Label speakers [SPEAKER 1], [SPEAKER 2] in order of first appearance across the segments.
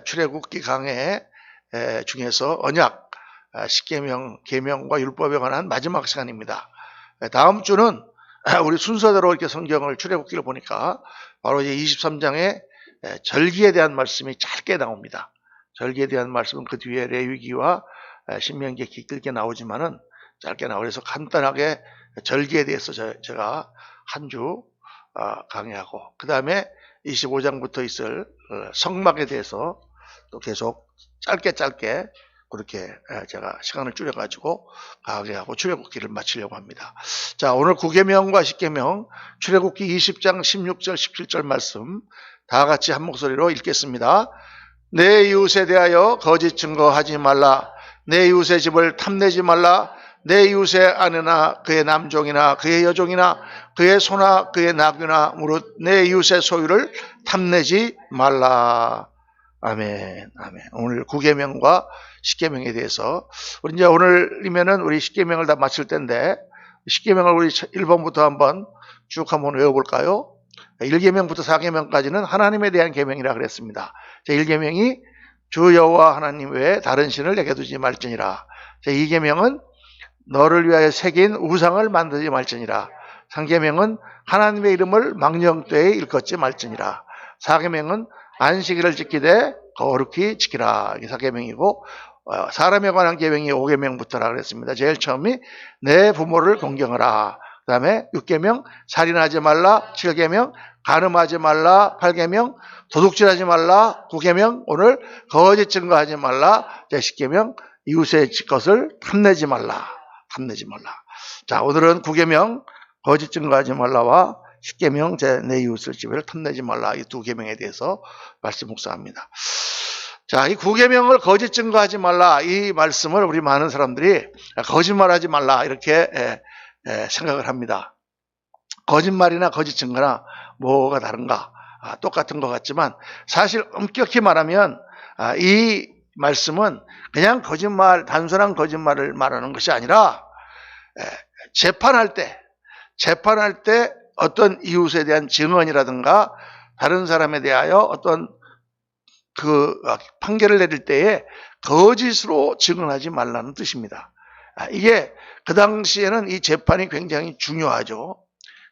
[SPEAKER 1] 출애굽기 강해 중에서 언약, 십계명, 계명과 율법에 관한 마지막 시간입니다. 다음 주는 우리 순서대로 이렇게 성경을 출애굽기를 보니까 바로 이제 23장의 절기에 대한 말씀이 짧게 나옵니다. 절기에 대한 말씀은 그 뒤에 레위기와 신명기 길게 나오지만은 짧게 나오고, 그래서 간단하게 절기에 대해서 제가 한 주 강의하고, 그 다음에 25장부터 있을 성막에 대해서 또 계속 짧게 그렇게 제가 시간을 줄여가지고 강의하고 출애굽기를 마치려고 합니다. 자, 오늘 구계명과 십계명, 출애굽기 20장 16절 17절 말씀 다 같이 한 목소리로 읽겠습니다. 내 이웃에 대하여 거짓 증거하지 말라. 내 이웃의 집을 탐내지 말라. 내 이웃의 아내나 그의 남종이나 그의 여종이나 그의 소나 그의 나귀나 무릇 내 이웃의 소유를 탐내지 말라. 아멘, 아멘. 오늘 구계명과 십계명에 대해서 우리 이제 오늘이면은 우리 십계명을 다 마칠 텐데, 십계명을 우리 1번부터 한번 쭉 한번 외워볼까요? 1계명부터 4계명까지는 하나님에 대한 계명이라 그랬습니다. 제 1계명이 주 여호와 하나님 외에 다른 신을 내게 두지 말지니라. 제 2계명은 너를 위하여 새긴 우상을 만들지 말지니라. 3계명은 하나님의 이름을 망령되이 일컫지 말지니라. 4계명은 안식일을 지키되 거룩히 지키라. 이게 4계명이고, 사람에 관한 계명이 5계명부터라 그랬습니다. 제일 처음이 내 부모를 공경하라. 그 다음에 6계명 살인하지 말라. 7계명 간음하지 말라. 8계명 도둑질하지 말라. 9계명 오늘 거짓 증거하지 말라. 10계명 이웃의 것을 탐내지 말라. 자, 오늘은 9계명 거짓 증거하지 말라와 10계명 내 이웃의 집을 탐내지 말라, 이 두 계명에 대해서 말씀 묵상합니다. 자, 이 9계명을 거짓 증거하지 말라, 이 말씀을 우리 많은 사람들이 거짓말하지 말라 이렇게 생각을 합니다. 거짓말이나 거짓 증거나 뭐가 다른가? 똑같은 것 같지만 사실 엄격히 말하면 이 말씀은 그냥 거짓말, 단순한 거짓말을 말하는 것이 아니라 재판할 때 어떤 이웃에 대한 증언이라든가 다른 사람에 대하여 어떤 그 판결을 내릴 때에 거짓으로 증언하지 말라는 뜻입니다. 이게 그 당시에는 이 재판이 굉장히 중요하죠.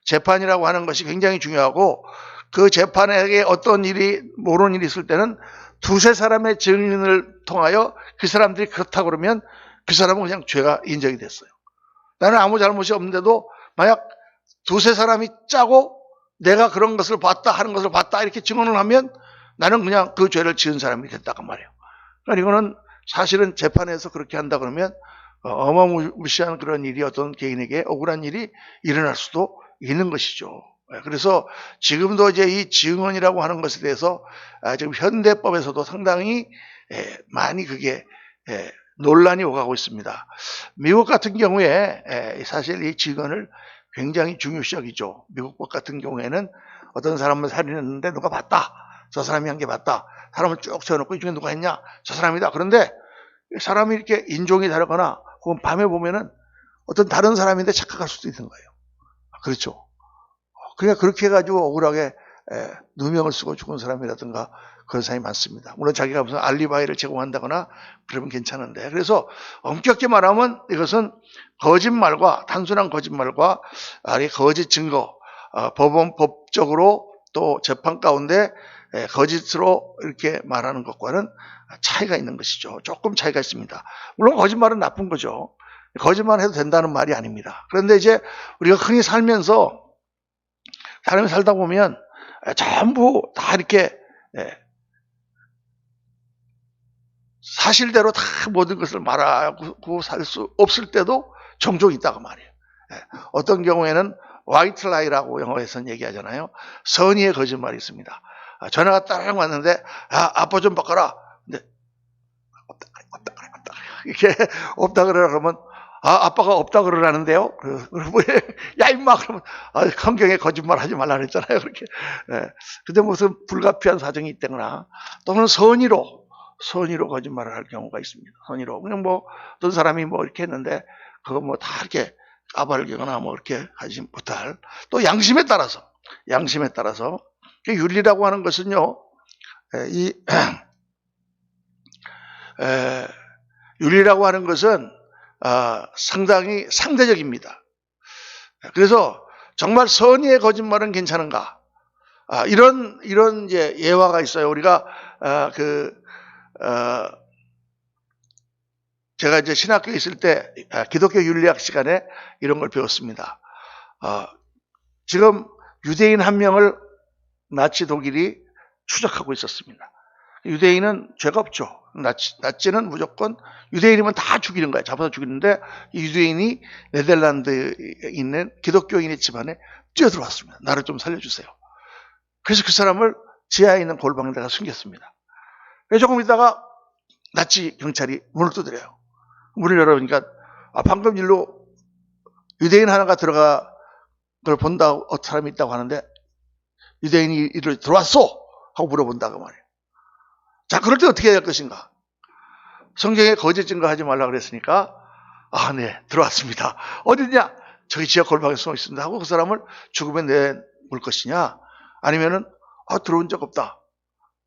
[SPEAKER 1] 재판이라고 하는 것이 굉장히 중요하고, 그 재판에 어떤 일이, 모르는 일이 있을 때는 두세 사람의 증인을 통하여 그 사람들이 그렇다고 그러면 그 사람은 그냥 죄가 인정이 됐어요. 나는 아무 잘못이 없는데도 만약 두세 사람이 짜고 내가 그런 것을 봤다, 하는 것을 봤다 이렇게 증언을 하면 나는 그냥 그 죄를 지은 사람이 됐다고 말이에요. 그러니까 이거는 사실은 재판에서 그렇게 한다 그러면 어마무시한 그런 일이, 어떤 개인에게 억울한 일이 일어날 수도 있는 것이죠. 그래서 지금도 이제 이 증언이라고 하는 것에 대해서 지금 현대법에서도 상당히 많이 그게 논란이 오가고 있습니다. 미국 같은 경우에 사실 이 증언을 굉장히 중요시 여기죠. 미국 법 같은 경우에는 어떤 사람을 살인했는데 누가 봤다, 저 사람이 한 게 맞다, 사람을 쭉 세워놓고 이 중에 누가 했냐, 저 사람이다. 그런데 사람이 이렇게 인종이 다르거나 혹은 밤에 보면은 어떤 다른 사람인데 착각할 수도 있는 거예요. 그렇죠. 그러니까 그렇게 해가지고 억울하게 누명을 쓰고 죽은 사람이라든가 그런 사람이 많습니다. 물론 자기가 무슨 알리바이를 제공한다거나 그러면 괜찮은데, 그래서 엄격히 말하면 이것은 거짓말과, 단순한 거짓말과 거짓 증거, 법적으로 또 재판 가운데 거짓으로 이렇게 말하는 것과는 차이가 있는 것이죠. 조금 차이가 있습니다. 물론 거짓말은 나쁜 거죠. 거짓말 해도 된다는 말이 아닙니다. 그런데 이제 우리가 흔히 살면서 사람이 살다 보면 전부 다 이렇게 사실대로 다 모든 것을 말하고 살 수 없을 때도 종종 있다고 말이에요. 어떤 경우에는 화이트 라이라고 영어에서는 얘기하잖아요. 선의의 거짓말이 있습니다. 전화가 딱 왔는데 아빠 좀 바꿔라. 근데 없다 이렇게 없다 그러라 그러면 아빠가 없다 그러라는데요. 야 임마 그러면 성경에 거짓말 하지 말라 그랬잖아요. 그렇게. 근데 무슨 불가피한 사정이 있다거나 또는 선의로 거짓말을 할 경우가 있습니다. 선의로 그냥 뭐 어떤 사람이 뭐 이렇게 했는데 그거 뭐 다 이렇게 까발리거나 뭐 이렇게 하지 못할, 또 양심에 따라서 윤리라고 하는 것은요, 이 윤리라고 하는 것은 상당히 상대적입니다. 그래서 정말 선의의 거짓말은 괜찮은가? 이런 이제 예화가 있어요. 우리가 제가 이제 신학교에 있을 때 기독교 윤리학 시간에 이런 걸 배웠습니다. 지금 유대인 한 명을 나치 독일이 추적하고 있었습니다. 유대인은 죄가 없죠. 나치는 무조건 유대인이면 다 죽이는 거야. 잡아서 죽이는데 이 유대인이 네덜란드에 있는 기독교인의 집안에 뛰어들어왔습니다. 나를 좀 살려주세요. 그래서 그 사람을 지하에 있는 골방에다가 숨겼습니다. 조금 있다가 나치 경찰이 문을 두드려요. 문을 열어보니까 방금 일로 유대인 하나가 들어가 걸 본다 어떤 사람이 있다고 하는데 유대인이 이리로 들어왔어? 하고 물어본다고 말이에요. 자, 그럴 때 어떻게 해야 할 것인가? 성경에 거짓 증거하지 말라고 그랬으니까 네, 들어왔습니다. 어디냐? 저기 지하 골방에 숨어 있습니다 하고 그 사람을 죽음에 내몰 것이냐? 아니면은 들어온 적 없다.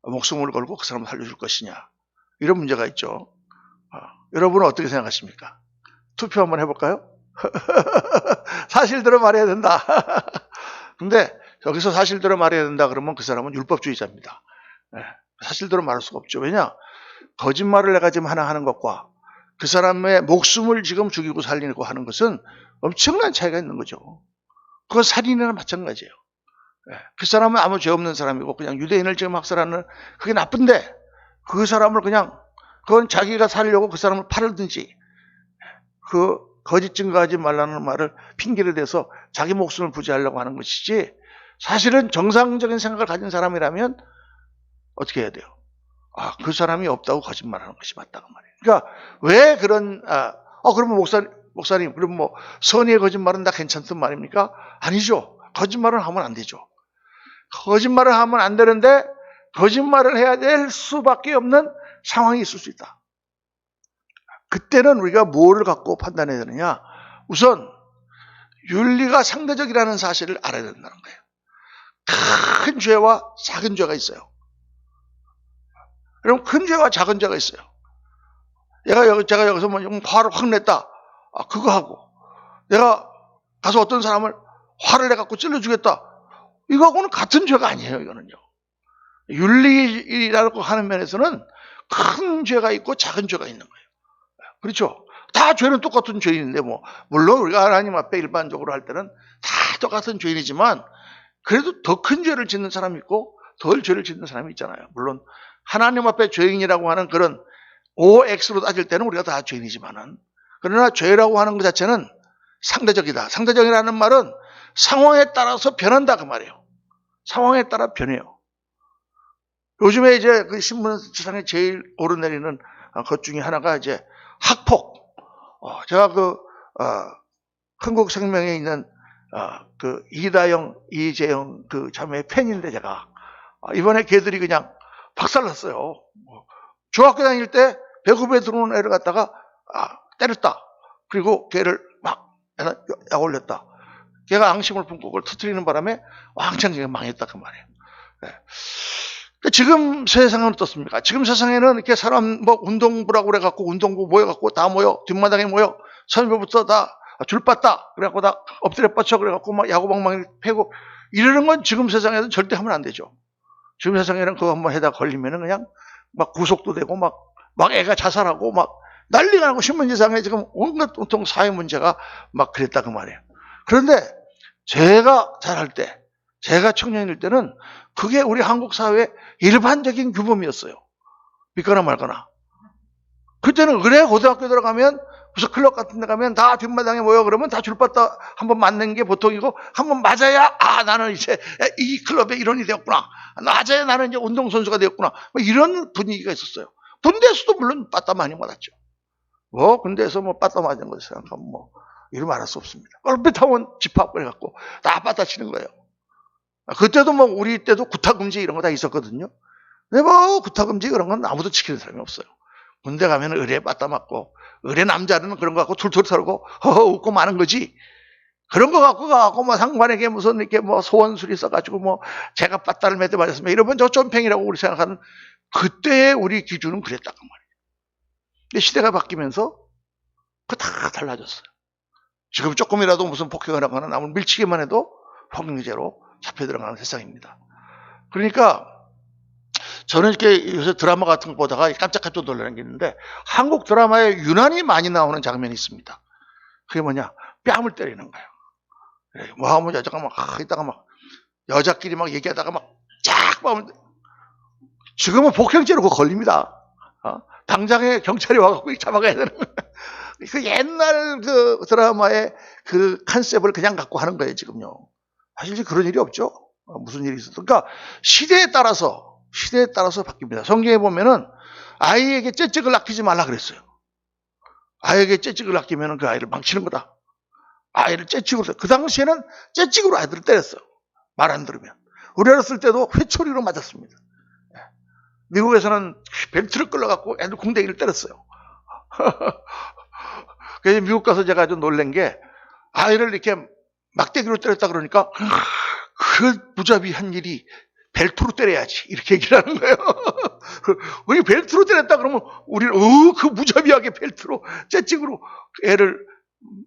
[SPEAKER 1] 목숨을 걸고 그 사람을 살려줄 것이냐? 이런 문제가 있죠. 여러분은 어떻게 생각하십니까? 투표 한번 해볼까요? 사실대로 말해야 된다. 근데 여기서 사실대로 말해야 된다 그러면 그 사람은 율법주의자입니다. 사실대로 말할 수가 없죠. 왜냐? 거짓말을 내가 지금 하나 하는 것과 그 사람의 목숨을 지금 죽이고 살리고 하는 것은 엄청난 차이가 있는 거죠. 그건 살인이나 마찬가지예요. 그 사람은 아무 죄 없는 사람이고 그냥 유대인을 지금 학살하는 그게 나쁜데 그 사람을 그건 자기가 살려고 그 사람을 팔든지 그 거짓 증거하지 말라는 말을 핑계를 대서 자기 목숨을 부지하려고 하는 것이지 사실은 정상적인 생각을 가진 사람이라면 어떻게 해야 돼요? 그 사람이 없다고 거짓말하는 것이 맞다고 말이에요. 그러니까 왜 그런 그러면 목사님 그럼 뭐 선의의 거짓말은 다 괜찮단 말입니까? 아니죠. 거짓말은 하면 안 되죠. 거짓말을 하면 안 되는데 거짓말을 해야 될 수밖에 없는 상황이 있을 수 있다. 그때는 우리가 뭐를 갖고 판단해야 되느냐? 우선 윤리가 상대적이라는 사실을 알아야 된다는 거예요. 큰 죄와 작은 죄가 있어요. 그럼 큰 죄와 작은 죄가 있어요. 제가 여기서 뭐 화를 확 냈다. 그거 하고 내가 가서 어떤 사람을 화를 내갖고 찔러주겠다. 이거하고는 같은 죄가 아니에요. 이거는요. 윤리라고 하는 면에서는 큰 죄가 있고 작은 죄가 있는 거예요. 그렇죠? 다 죄는 똑같은 죄인인데 물론 우리가 하나님 앞에 일반적으로 할 때는 다 똑같은 죄인이지만 그래도 더 큰 죄를 짓는 사람이 있고 덜 죄를 짓는 사람이 있잖아요. 물론 하나님 앞에 죄인이라고 하는 그런 OX로 따질 때는 우리가 다 죄인이지만은 그러나 죄라고 하는 것 자체는 상대적이다. 상대적이라는 말은 상황에 따라서 변한다 그 말이에요. 상황에 따라 변해요. 요즘에 이제 그 신문 세상에 제일 오르내리는 것 중에 하나가 이제 학폭. 제가 흥국생명에 있는 그 이다영, 이재영 그 자매의 팬인데 제가 이번에 걔들이 그냥 박살났어요. 중학교 다닐 때 배구부에 들어오는 애를 갖다가 때렸다. 그리고 걔를 막 약 올렸다. 걔가 앙심을 품고 그걸 터뜨리는 바람에 왕창 망했다 그 말이에요. 지금 세상은 어떻습니까? 지금 세상에는 이렇게 사람 운동부라고 그래갖고 운동부 모여갖고 다 모여 뒷마당에 모여 선배부터 다 줄 빻다 그래갖고 다 엎드려 뻗쳐 그래갖고 막 야구방망이 패고 이러는 건 지금 세상에는 절대 하면 안 되죠. 지금 세상에는 그거 한번 해다 걸리면은 그냥 막 구속도 되고 막 애가 자살하고 막 난리가 나고 신문지상에 지금 온갖 온통 사회 문제가 막 그랬다 그 말이에요. 그런데 제가 자랄 때, 제가 청년일 때는 그게 우리 한국 사회의 일반적인 규범이었어요. 믿거나 말거나. 그때는 그래 고등학교 들어가면 무슨 클럽 같은 데 가면 다 뒷마당에 모여 그러면 다 줄받다 한번 맞는 게 보통이고 한번 맞아야 나는 이제 이 클럽의 일원이 되었구나. 맞아야 나는 이제 운동선수가 되었구나. 이런 분위기가 있었어요. 군대에서도 물론 빠따 많이 맞았죠. 군대에서 빠따 맞은 거 생각하면 이루 말할 수 없습니다. 얼핏하면 집합 그래갖고 다 빠따 치는 거예요. 그때도 우리 때도 구타금지 이런 거 다 있었거든요. 근데 구타금지 그런 건 아무도 지키는 사람이 없어요. 군대 가면 의뢰 빠따 맞고 의뢰 남자는 그런 거 갖고 툴툴 털고 허허 웃고 마는 거지. 그런 거 갖고 가갖고 상관에게 무슨 이렇게 소원술이 써가지고 제가 빠따를 몇 대 맞았으면 이러면 저 쫌팽이라고 우리 생각하는 그때의 우리 기준은 그랬다고 말이에요. 근데 시대가 바뀌면서 그거 다 달라졌어요. 지금 조금이라도 무슨 폭행을 하거나 남을 밀치기만 해도 폭행죄로 잡혀 들어가는 세상입니다. 그러니까 저는 이렇게 요새 드라마 같은 거 보다가 깜짝깜짝 놀라는 게 있는데, 한국 드라마에 유난히 많이 나오는 장면이 있습니다. 그게 뭐냐, 뺨을 때리는 거예요. 뭐 하면 여자가 막 이따가 막 여자끼리 막 얘기하다가 막 쫙 뺨을, 지금은 폭행죄로 그거 걸립니다. 당장에 경찰이 와갖고 잡아가야 되는 거예요. 그 옛날 그 드라마의 그 컨셉을 그냥 갖고 하는 거예요, 지금요. 사실 그런 일이 없죠. 무슨 일이 있어도. 그러니까 시대에 따라서 바뀝니다. 성경에 보면은 아이에게 째찍을 아끼지 말라 그랬어요. 아이에게 째찍을 아끼면은 그 아이를 망치는 거다. 아이를 째찍으로, 그 당시에는 째찍으로 아이들을 때렸어요. 말 안 들으면. 우리 어렸을 때도 회초리로 맞았습니다. 미국에서는 벨트를 끌어갖고 애들 궁뎅이를 때렸어요. 그래서 미국 가서 제가 좀 놀란 게, 아이를 이렇게 막대기로 때렸다 그러니까 그 무자비한 일이 벨트로 때려야지 이렇게 얘기를 하는 거예요. 우리 벨트로 때렸다 그러면 우리는 그 무자비하게 벨트로 째찍으로 애를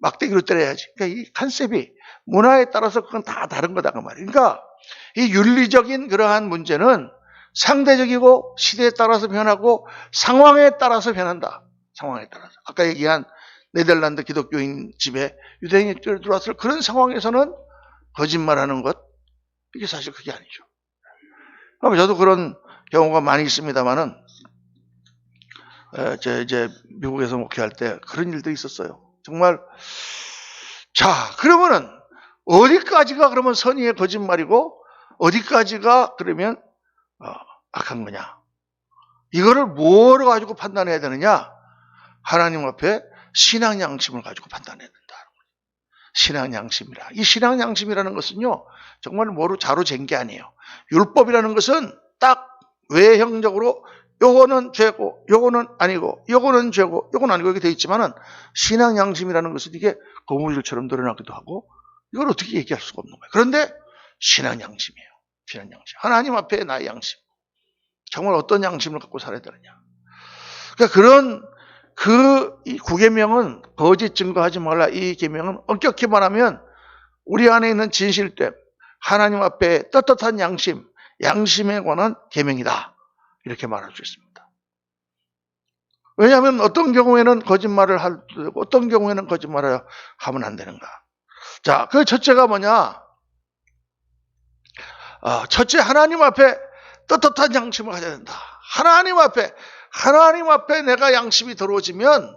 [SPEAKER 1] 막대기로 때려야지. 그러니까 이 컨셉이 문화에 따라서 그건 다 다른 거다 그 말이에요. 그러니까 이 윤리적인 그러한 문제는 상대적이고 시대에 따라서 변하고 상황에 따라서 변한다. 상황에 따라서. 아까 얘기한 네덜란드 기독교인 집에 유대인이 들어왔을 그런 상황에서는 거짓말하는 것, 이게 사실 그게 아니죠. 저도 그런 경우가 많이 있습니다만은, 이제 미국에서 목회할 때 그런 일도 있었어요. 정말. 자, 그러면은 어디까지가 그러면 선의의 거짓말이고 어디까지가 그러면 악한 거냐? 이거를 뭐로 가지고 판단해야 되느냐? 하나님 앞에 신앙 양심을 가지고 판단해야 된다. 신앙 양심이라. 이 신앙 양심이라는 것은요, 정말 뭐로 자로 잰 게 아니에요. 율법이라는 것은 딱 외형적으로 요거는 죄고, 요거는 아니고, 요거는 죄고, 요거는 아니고 이렇게 되어 있지만은, 신앙 양심이라는 것은 이게 거무줄처럼 드러나기도 하고, 이걸 어떻게 얘기할 수가 없는 거예요. 그런데 신앙 양심이에요. 신앙 양심. 하나님 앞에 나의 양심. 정말 어떤 양심을 갖고 살아야 되느냐. 그러니까 그런 이 9계명은 거짓 증거하지 말라. 이 계명은 엄격히 말하면 우리 안에 있는 진실됨, 하나님 앞에 떳떳한 양심에 관한 계명이다. 이렇게 말할 수 있습니다. 왜냐하면 어떤 경우에는 거짓말을 하고 어떤 경우에는 거짓말을 하면 안 되는가. 자, 그 첫째가 뭐냐? 첫째, 하나님 앞에 떳떳한 양심을 가져야 된다. 하나님 앞에 내가 양심이 들어오지면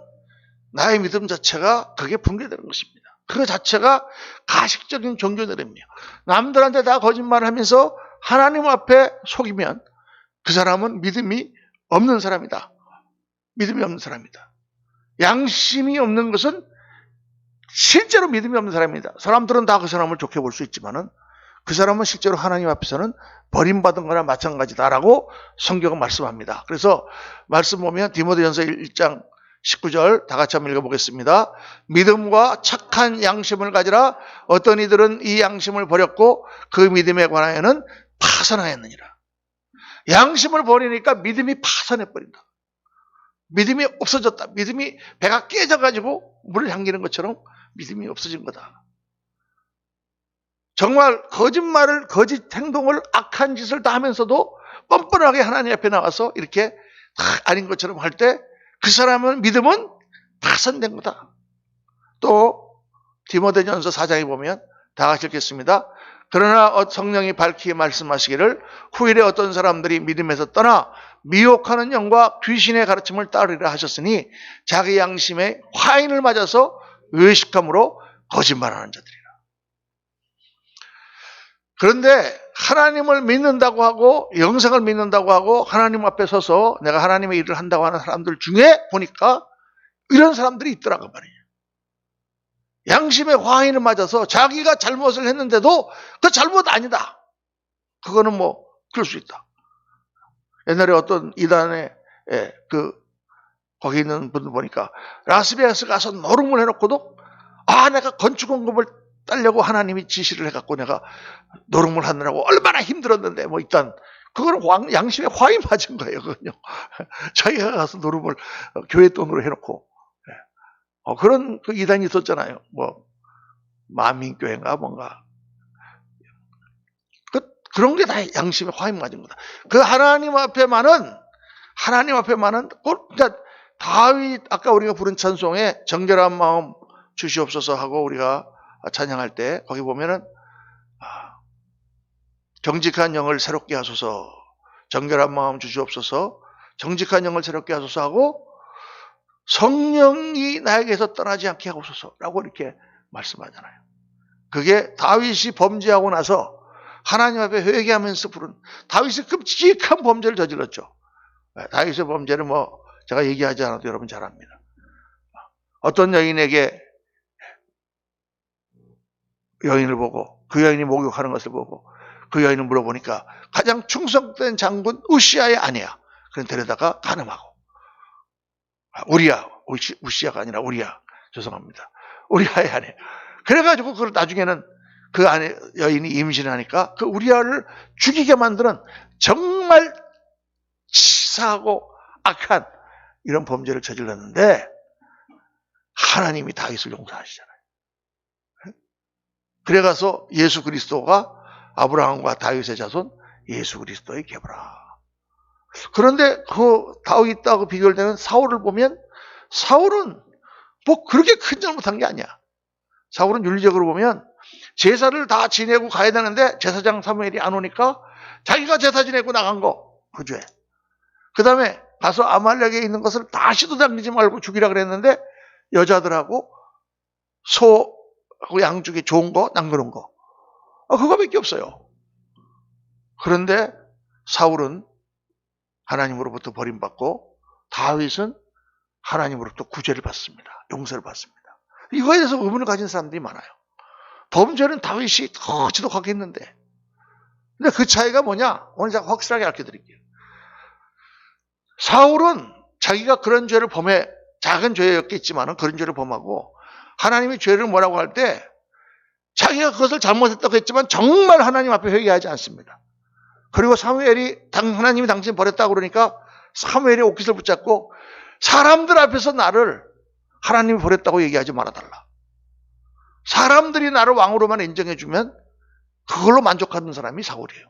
[SPEAKER 1] 나의 믿음 자체가 그게 붕괴되는 것입니다. 그 자체가 가식적인 종교들입니다. 남들한테 다 거짓말을 하면서 하나님 앞에 속이면 그 사람은 믿음이 없는 사람이다. 믿음이 없는 사람이다. 양심이 없는 것은 실제로 믿음이 없는 사람입니다. 사람들은 다 그 사람을 좋게 볼 수 있지만은 그 사람은 실제로 하나님 앞에서는 버림받은 거나 마찬가지다라고 성경은 말씀합니다. 그래서 말씀 보면 디모데전서 1장 19절 다 같이 한번 읽어보겠습니다. 믿음과 착한 양심을 가지라. 어떤 이들은 이 양심을 버렸고 그 믿음에 관하여는 파산하였느니라. 양심을 버리니까 믿음이 파산해버린다. 믿음이 없어졌다. 믿음이 배가 깨져가지고 물을 향기는 것처럼 믿음이 없어진 거다. 정말 거짓말을, 거짓 행동을, 악한 짓을 다 하면서도 뻔뻔하게 하나님 앞에 나와서 이렇게 다 아닌 것처럼 할 때 그 사람은 믿음은 파산된 거다. 또 디모데전서 4장에 보면 다 같이 읽겠습니다. 그러나 성령이 밝히 말씀하시기를 후일에 어떤 사람들이 믿음에서 떠나 미혹하는 영과 귀신의 가르침을 따르리라 하셨으니 자기 양심에 화인을 맞아서 의식함으로 거짓말하는 자들이라. 그런데 하나님을 믿는다고 하고 영생을 믿는다고 하고 하나님 앞에 서서 내가 하나님의 일을 한다고 하는 사람들 중에 보니까 이런 사람들이 있더라고 말이에요. 양심의 화인을 맞아서 자기가 잘못을 했는데도 그 잘못 아니다. 그거는 뭐 그럴 수 있다. 옛날에 어떤 이단에 거기 있는 분들 보니까 라스베가스 가서 노름을 해놓고도 내가 건축원금을 따려고 하나님이 지시를 해갖고 내가 노름을 하느라고 얼마나 힘들었는데 뭐 일단 그거는 양심에 화이 맞은 거예요. 그건요. 자기가 가서 노름을 교회 돈으로 해놓고 그런 그 이단이 있었잖아요. 뭐 만민교회인가 뭔가 그런 게 다 양심에 화이 맞은 거다. 그 하나님 앞에만은 그러니까 다윗 아까 우리가 부른 찬송에 정결한 마음 주시옵소서 하고 우리가 찬양할 때 거기 보면은 정직한 영을 새롭게 하소서, 정결한 마음 주시옵소서, 정직한 영을 새롭게 하소서 하고 성령이 나에게서 떠나지 않게 하옵소서라고 이렇게 말씀하잖아요. 그게 다윗이 범죄하고 나서 하나님 앞에 회개하면서 부른 다윗이 끔찍한 범죄를 저질렀죠. 다윗의 범죄는 뭐 제가 얘기하지 않아도 여러분 잘 압니다. 어떤 여인에게 여인을 보고 그 여인이 목욕하는 것을 보고 그 여인을 물어보니까 가장 충성된 장군 우시아의 아내야. 그런 데려다가 간음하고 우시아가 아니라 우리야. 죄송합니다. 우리아의 아내. 그래가지고 그걸 나중에는 그 아내 여인이 임신하니까 그 우리아를 죽이게 만드는 정말 치사하고 악한 이런 범죄를 저질렀는데 하나님이 다윗을 용서하시잖아요. 그래가서 예수 그리스도가 아브라함과 다윗의 자손 예수 그리스도의 계보라. 그런데 그 다윗하고 비교되는 사울을 보면 사울은 뭐 그렇게 큰 잘못한 게 아니야. 사울은 윤리적으로 보면 제사를 다 지내고 가야 되는데 제사장 사무엘이 안 오니까 자기가 제사 지내고 나간 거 그 죄. 그 다음에 가서 아말렉에 있는 것을 다시도 남기지 말고 죽이라 그랬는데 여자들하고 소하고 양 중에 좋은 거 남겨놓은 거 그거밖에 없어요. 그런데 사울은 하나님으로부터 버림받고 다윗은 하나님으로부터 구제를 받습니다. 용서를 받습니다. 이거에 대해서 의문을 가진 사람들이 많아요. 범죄는 다윗이 더 지독하게 했는데 근데 그 차이가 뭐냐? 오늘 제가 확실하게 알려드릴게요. 사울은 자기가 그런 죄를 범해 작은 죄였겠지만 그런 죄를 범하고 하나님이 죄를 뭐라고 할 때 자기가 그것을 잘못했다고 했지만 정말 하나님 앞에 회개하지 않습니다. 그리고 하나님이 당신 버렸다고 그러니까 사무엘이 옷깃을 붙잡고 사람들 앞에서 나를 하나님이 버렸다고 얘기하지 말아달라. 사람들이 나를 왕으로만 인정해주면 그걸로 만족하는 사람이 사울이에요.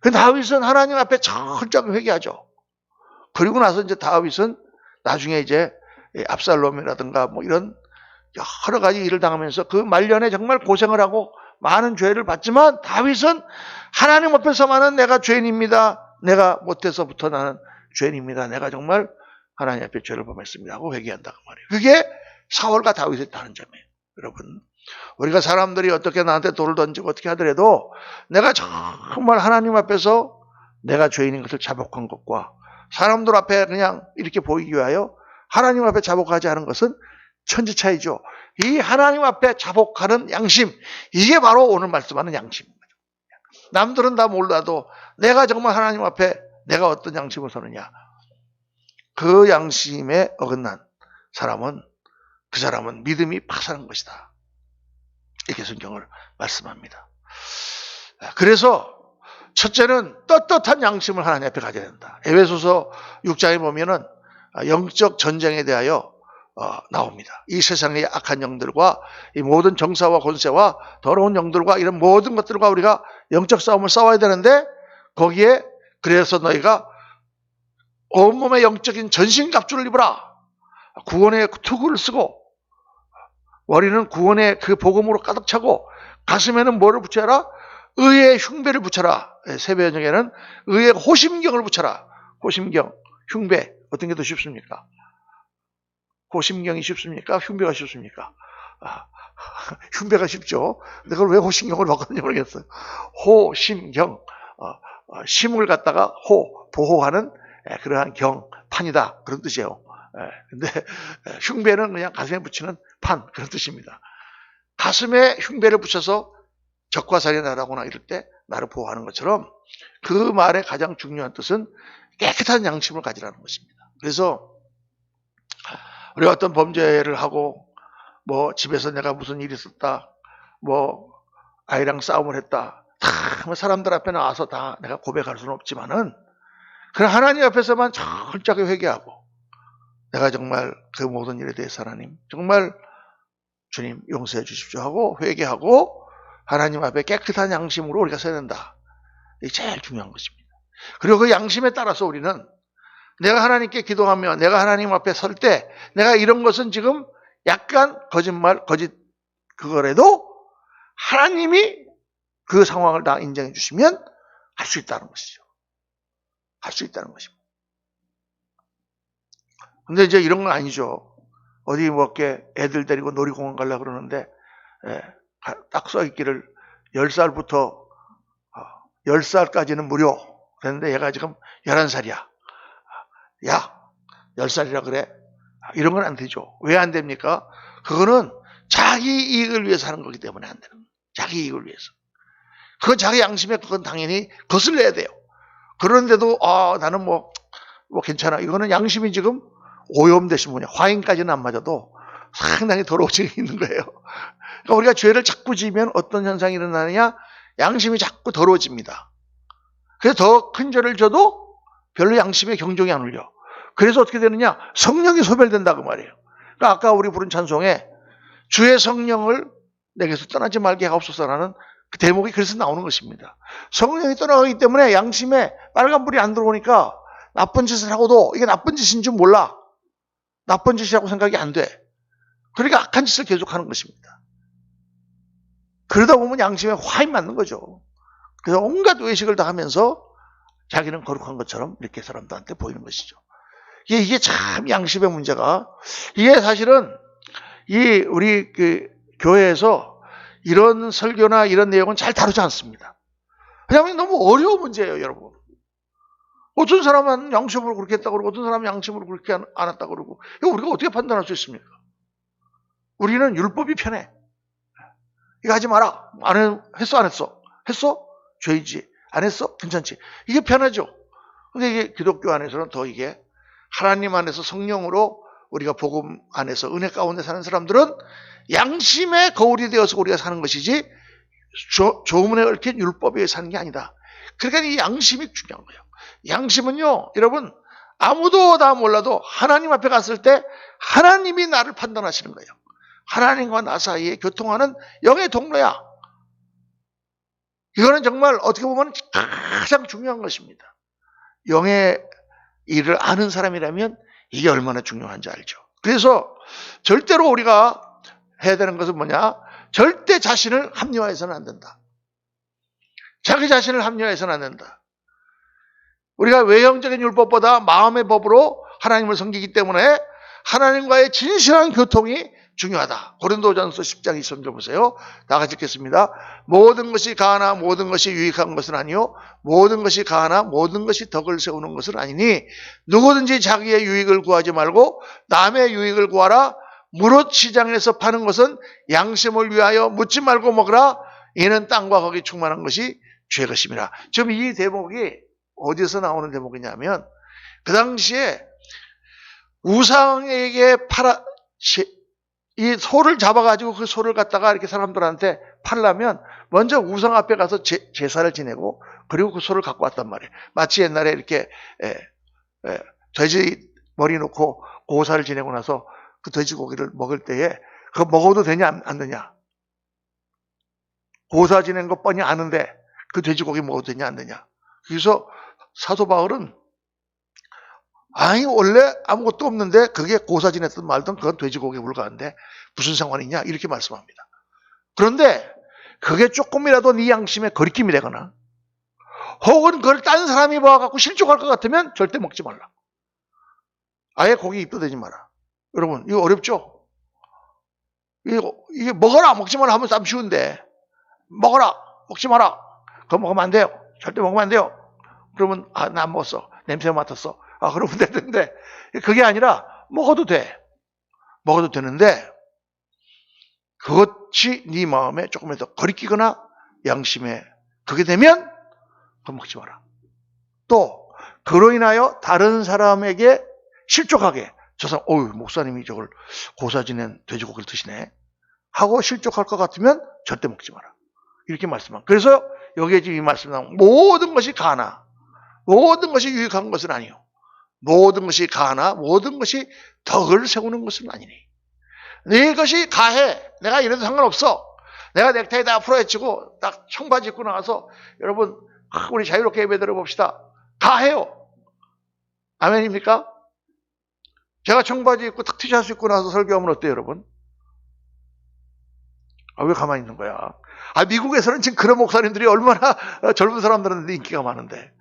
[SPEAKER 1] 근데 다윗은 하나님 앞에 철저하게 회개하죠. 그리고 나서 이제 다윗은 나중에 이제 압살롬이라든가 뭐 이런 여러 가지 일을 당하면서 그 말년에 정말 고생을 하고 많은 죄를 받지만 다윗은 하나님 앞에서만은 내가 죄인입니다. 내가 못해서부터 나는 죄인입니다. 내가 정말 하나님 앞에 죄를 범했습니다 하고 회개한다고 말이에요. 그게 사울과 다윗의 다른 점이에요. 여러분 우리가 사람들이 어떻게 나한테 돌을 던지고 어떻게 하더라도 내가 정말 하나님 앞에서 내가 죄인인 것을 자복한 것과 사람들 앞에 그냥 이렇게 보이기 위하여 하나님 앞에 자복하지 않은 것은 천지 차이죠. 이 하나님 앞에 자복하는 양심, 이게 바로 오늘 말씀하는 양심입니다. 남들은 다 몰라도 내가 정말 하나님 앞에 내가 어떤 양심을 서느냐, 그 양심에 어긋난 사람은 그 사람은 믿음이 파산한 것이다. 이렇게 성경을 말씀합니다. 그래서 첫째는 떳떳한 양심을 하나님 앞에 가져야 된다. 에베소서 6장에 보면은 영적 전쟁에 대하여 나옵니다. 이 세상의 악한 영들과 이 모든 정사와 권세와 더러운 영들과 이런 모든 것들과 우리가 영적 싸움을 싸워야 되는데 거기에 그래서 너희가 온몸에 영적인 전신갑주를 입으라. 구원의 투구를 쓰고 머리는 구원의 그 복음으로 가득 차고 가슴에는 뭐를 붙여라? 의의 흉배를 붙여라. 세배연경에는 의의 호심경을 붙여라. 호심경, 흉배 어떤 게 더 쉽습니까? 호심경이 쉽습니까? 흉배가 쉽습니까? 흉배가 쉽죠. 근데 그걸 왜 호심경을 바꿨는지 모르겠어요. 호심경, 심을 갖다가 보호하는 그러한 판이다. 그런 뜻이에요. 근데 흉배는 그냥 가슴에 붙이는 판, 그런 뜻입니다. 가슴에 흉배를 붙여서 적과 살이 나라거나 이럴 때 나를 보호하는 것처럼 그 말의 가장 중요한 뜻은 깨끗한 양심을 가지라는 것입니다. 그래서 우리가 어떤 범죄를 하고 뭐 집에서 내가 무슨 일이 있었다, 뭐 아이랑 싸움을 했다, 다 사람들 앞에 나와서 다 내가 고백할 수는 없지만은 그냥 하나님 앞에서만 철저하게 회개하고 내가 정말 그 모든 일에 대해서 하나님 정말 주님 용서해 주십시오 하고 회개하고 하나님 앞에 깨끗한 양심으로 우리가 서야 된다. 이게 제일 중요한 것입니다. 그리고 그 양심에 따라서 우리는 내가 하나님께 기도하며 내가 하나님 앞에 설 때 내가 이런 것은 지금 약간 거짓 그거라도 하나님이 그 상황을 다 인정해 주시면 할 수 있다는 것이죠. 할 수 있다는 것입니다. 근데 이제 이런 건 아니죠. 어디 뭐 이렇게 애들 데리고 놀이공원 가려고 그러는데 딱 써있기를 10살부터 10살까지는 무료. 그랬는데 얘가 지금 11살이야. 야, 10살이라 그래? 이런 건 안 되죠. 왜 안 됩니까? 그거는 자기 이익을 위해서 하는 거기 때문에 안 되는 거예요. 자기 이익을 위해서. 그건 자기 양심에 그건 당연히 거슬려야 돼요. 그런데도 나는 뭐 괜찮아. 이거는 양심이 지금 오염되신 분이야. 화인까지는 안 맞아도 상당히 더러워지고 있는 거예요. 그러니까 우리가 죄를 자꾸 지으면 어떤 현상이 일어나느냐? 양심이 자꾸 더러워집니다. 그래서 더 큰 죄를 져도 별로 양심에 경종이 안 울려. 그래서 어떻게 되느냐? 성령이 소멸된다고 말이에요. 그러니까 아까 우리 부른 찬송에 주의 성령을 내게서 떠나지 말게 하옵소서라는 그 대목이 그래서 나오는 것입니다. 성령이 떠나가기 때문에 양심에 빨간불이 안 들어오니까 나쁜 짓을 하고도 이게 나쁜 짓인 줄 몰라. 나쁜 짓이라고 생각이 안 돼. 그러니까 악한 짓을 계속하는 것입니다. 그러다 보면 양심에 화인 맞는 거죠. 그래서 온갖 외식을 다 하면서 자기는 거룩한 것처럼 이렇게 사람들한테 보이는 것이죠. 이게 참 양심의 문제가, 이게 사실은 우리 그 교회에서 이런 설교나 이런 내용은 잘 다루지 않습니다. 왜냐하면 너무 어려운 문제예요, 여러분. 어떤 사람은 양심으로 그렇게 했다고 그러고 어떤 사람은 양심으로 그렇게 안 했다고 그러고, 이거 우리가 어떻게 판단할 수 있습니까? 우리는 율법이 편해. 이거 하지 마라. 했어 안 했어? 했어? 죄이지. 안 했어? 괜찮지. 이게 편하죠. 근데 이게 기독교 안에서는 더 이게 하나님 안에서 성령으로 우리가 복음 안에서 은혜 가운데 사는 사람들은 양심의 거울이 되어서 우리가 사는 것이지 조문에 얽힌 율법에 의해 사는 게 아니다. 그러니까 이 양심이 중요한 거예요. 양심은요, 여러분, 아무도 다 몰라도 하나님 앞에 갔을 때 하나님이 나를 판단하시는 거예요. 하나님과 나 사이에 교통하는 영의 통로야. 이거는 정말 어떻게 보면 가장 중요한 것입니다. 영의 일을 아는 사람이라면 이게 얼마나 중요한지 알죠. 그래서 절대로 우리가 해야 되는 것은 뭐냐? 절대 자신을 합리화해서는 안 된다. 자기 자신을 합리화해서는 안 된다. 우리가 외형적인 율법보다 마음의 법으로 하나님을 섬기기 때문에 하나님과의 진실한 교통이 중요하다. 고린도전서 10장 23절 보세요. 다 같이 읽겠습니다. 모든 것이 가하나 모든 것이 유익한 것은 아니요 모든 것이 가하나 모든 것이 덕을 세우는 것은 아니니 누구든지 자기의 유익을 구하지 말고 남의 유익을 구하라. 무릇 시장에서 파는 것은 양심을 위하여 묻지 말고 먹으라. 이는 땅과 거기 충만한 것이 죄 것임이라. 지금 이 대목이 어디서 나오는 대목이냐면 그 당시에 우상에게 이 소를 잡아가지고 그 소를 갖다가 이렇게 사람들한테 팔려면 먼저 우상 앞에 가서 제사를 지내고 그리고 그 소를 갖고 왔단 말이에요. 마치 옛날에 이렇게 돼지 머리 놓고 고사를 지내고 나서 그 돼지고기를 먹을 때에 그거 먹어도 되냐 안 되냐. 고사 지낸 거 뻔히 아는데 그 돼지고기 먹어도 되냐 안 되냐. 그래서 사도 바울은 아니 원래 아무것도 없는데 그게 고사 지냈든 말든 그건 돼지고기에 불과한데 무슨 상관이냐 이렇게 말씀합니다. 그런데 그게 조금이라도 네 양심에 거리낌이 되거나 혹은 그걸 딴 사람이 봐갖고 실족할 것 같으면 절대 먹지 말라. 아예 고기 입도 대지 마라. 여러분 이거 어렵죠? 이게 먹어라 먹지 마라 하면 참 쉬운데 먹어라 먹지 마라 그거 먹으면 안 돼요. 절대 먹으면 안 돼요. 그러면 나 안 먹었어. 냄새 맡았어. 그러면 되는데 그게 아니라 먹어도 돼. 먹어도 되는데 그것이 네 마음에 조금이라도 거리끼거나 양심에 그게 되면 그거 먹지 마라. 또 그로 인하여 다른 사람에게 실족하게 저 사람 목사님이 저걸 고사 지낸 돼지고기를 드시네 하고 실족할 것 같으면 절대 먹지 마라. 이렇게 말씀합니다. 그래서 여기에 지금 이 말씀 나온 모든 것이 가나 모든 것이 유익한 것은 아니요 모든 것이 가나 모든 것이 덕을 세우는 것은 아니니 네 것이 가해 내가 이래도 상관없어 내가 넥타이 다 풀어헤치고 딱 청바지 입고 나와서 여러분 우리 자유롭게 예배 드려봅시다 가해요 아멘입니까? 제가 청바지 입고 탁 티셔츠 입고 나와서 설교하면 어때요 여러분? 왜 가만히 있는 거야? 미국에서는 지금 그런 목사님들이 얼마나 젊은 사람들한테 인기가 많은데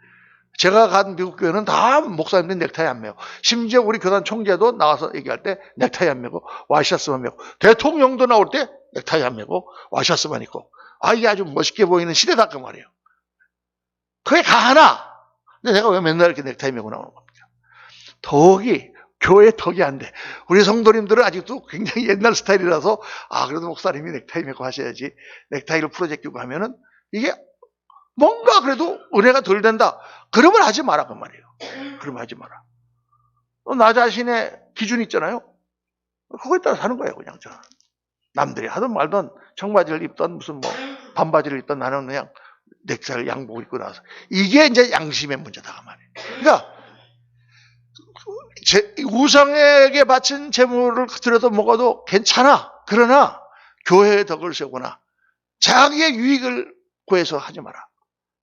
[SPEAKER 1] 제가 간 미국 교회는 다 목사님들이 넥타이 안 매요. 심지어 우리 교단 총재도 나와서 얘기할 때 넥타이 안 매고 와이셔츠만 매고 대통령도 나올 때 넥타이 안 매고 와이셔츠만 입고 이게 아주 멋있게 보이는 시대다 그 말이에요. 그게 가하나 근데 내가 왜 맨날 이렇게 넥타이 매고 나오는 겁니까? 덕이 교회 덕이 안 돼. 우리 성도님들은 아직도 굉장히 옛날 스타일이라서 그래도 목사님이 넥타이 매고 하셔야지 넥타이를 풀어제끼고 하면은 이게 뭔가 그래도 은혜가 덜 된다. 그러면 하지 마라 그 말이에요. 그러면 하지 마라. 나 자신의 기준이 있잖아요. 그거에 따라 사는 거예요 그냥 저는. 남들이 하든 말든 청바지를 입던 무슨 뭐 반바지를 입던 나는 그냥 넥타이를 양복을 입고 나서 이게 이제 양심의 문제다 그 말이에요. 그러니까 우상에게 바친 재물을 드려도 먹어도 괜찮아. 그러나 교회의 덕을 세우거나 자기의 유익을 구해서 하지 마라.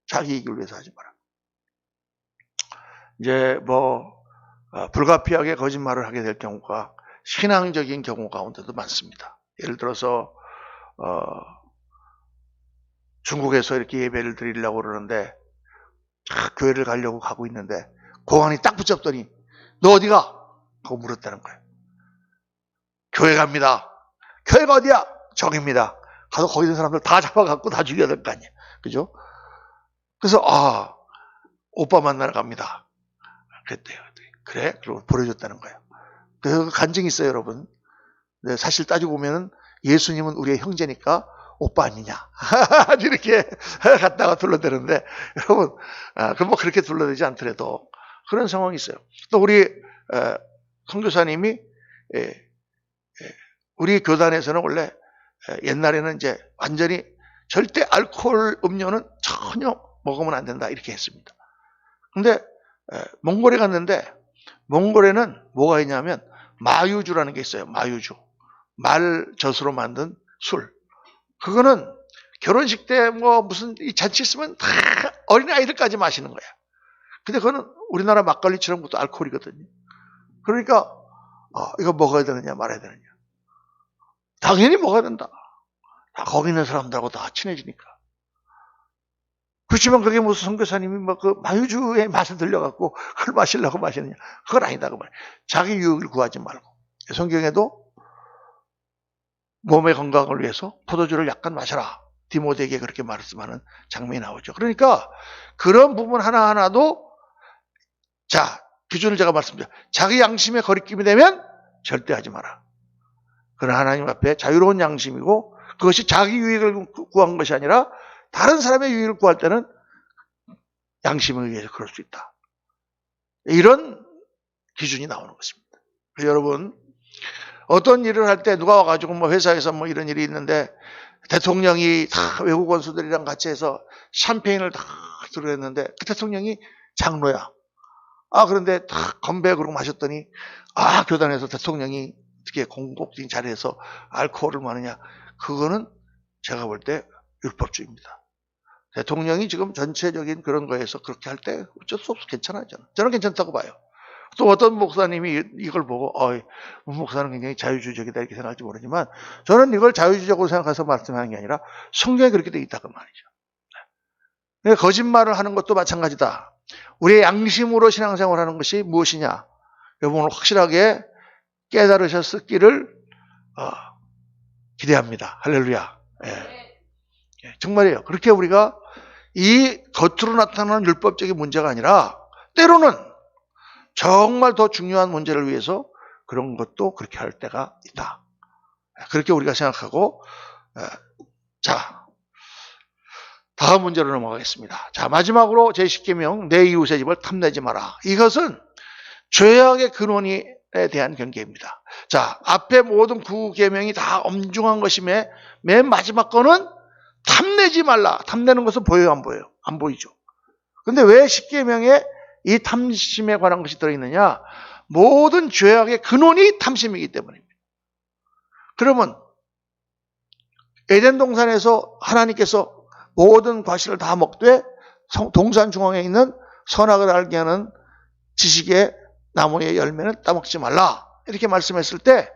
[SPEAKER 1] 자기 이익을 위해서 하지 마라. 이제 불가피하게 거짓말을 하게 될 경우가 신앙적인 경우 가운데도 많습니다. 예를 들어서 중국에서 이렇게 예배를 드리려고 그러는데 교회를 가려고 가고 있는데 공안이 딱 붙잡더니 너 어디가? 하고 물었다는 거예요. 교회 갑니다. 교회가 어디야? 저기입니다. 가서 거기 있는 사람들 다 잡아갖고 다 죽여야 될 거 아니에요. 그죠? 그래서 오빠 만나러 갑니다. 그랬대요. 그래? 그리고 보내줬다는 거예요. 그래서 간증이 있어요 여러분. 사실 따지고 보면은 예수님은 우리의 형제니까 오빠 아니냐 이렇게 갔다가 둘러대는데 여러분 그렇게 둘러대지 않더라도 그런 상황이 있어요. 또 우리 선교사님이 우리 교단에서는 원래 옛날에는 이제 완전히 절대 알코올 음료는 전혀 먹으면 안 된다 이렇게 했습니다. 근데 몽골에 갔는데 몽골에는 뭐가 있냐면 마유주라는 게 있어요. 마유주. 말젖으로 만든 술. 그거는 결혼식 때 무슨 잔치 있으면 다 어린아이들까지 마시는 거야. 근데 그거는 우리나라 막걸리처럼 것도 알코올이거든요. 그러니까 이거 먹어야 되느냐 말아야 되느냐. 당연히 먹어야 된다. 다 거기 있는 사람들하고 다 친해지니까. 그렇지만 그게 무슨 선교사님이 그 마유주의 맛을 들려갖고 그걸 마시려고 마시느냐. 그건 아니다 그 말이야. 자기 유익을 구하지 말고. 성경에도 몸의 건강을 위해서 포도주를 약간 마셔라. 디모데에게 그렇게 말씀하는 장면이 나오죠. 그러니까 그런 부분 하나하나도 기준을 제가 말씀드려요. 자기 양심에 거리낌이 되면 절대 하지 마라. 그러나 하나님 앞에 자유로운 양심이고 그것이 자기 유익을 구한 것이 아니라 다른 사람의 유익을 구할 때는 양심에 의해서 그럴 수 있다. 이런 기준이 나오는 것입니다. 그래서 여러분 어떤 일을 할 때 누가 와가지고 회사에서 이런 일이 있는데 대통령이 다 외국 원수들이랑 같이 해서 샴페인을 다 들어했는데 그 대통령이 장로야. 그런데 다 건배 그러고 마셨더니 교단에서 대통령이 어떻게 공곡적인 자리에서 알코올을 마느냐. 그거는 제가 볼 때 율법주의입니다. 대통령이 지금 전체적인 그런 거에서 그렇게 할 때 어쩔 수 없어 괜찮아요. 저는 괜찮다고 봐요. 또 어떤 목사님이 이걸 보고 목사는 굉장히 자유주의적이다 이렇게 생각할지 모르지만 저는 이걸 자유주의적으로 생각해서 말씀하는 게 아니라 성경에 그렇게 돼 있다 그 말이죠. 거짓말을 하는 것도 마찬가지다. 우리의 양심으로 신앙생활을 하는 것이 무엇이냐. 여러분 확실하게 깨달으셨기를 기대합니다. 할렐루야. 정말이에요. 그렇게 우리가 이 겉으로 나타나는 율법적인 문제가 아니라 때로는 정말 더 중요한 문제를 위해서 그런 것도 그렇게 할 때가 있다. 그렇게 우리가 생각하고 다음 문제로 넘어가겠습니다. 마지막으로 제10계명 내 이웃의 집을 탐내지 마라. 이것은 죄악의 근원에 대한 경계입니다. 앞에 모든 9계명이 다 엄중한 것임에 맨 마지막 거는 탐내지 말라. 탐내는 것은 보여요, 안 보여요? 안 보이죠. 근데 왜 십계명에 이 탐심에 관한 것이 들어있느냐? 모든 죄악의 근원이 탐심이기 때문입니다. 그러면 에덴 동산에서 하나님께서 모든 과실을 다 먹되 동산 중앙에 있는 선악을 알게 하는 지식의 나무의 열매는 따먹지 말라. 이렇게 말씀했을 때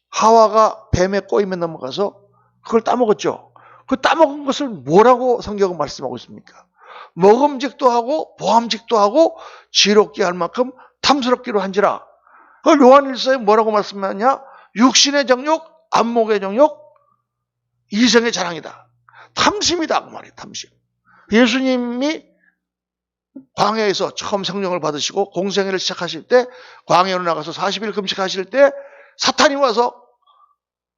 [SPEAKER 1] 하와가 뱀의 꼬임에 넘어가서 그걸 따먹었죠. 그 따먹은 것을 뭐라고 성경은 말씀하고 있습니까? 먹음직도 하고 보암직도 하고 지롭게 할 만큼 탐스럽기로 한지라. 그걸 요한일서에 뭐라고 말씀하냐? 육신의 정욕, 안목의 정욕, 이성의 자랑이다. 탐심이다. 그 말이에요. 탐심. 예수님이 광야에서 처음 성령을 받으시고 공생애를 시작하실 때 광야로 나가서 40일 금식하실 때 사탄이 와서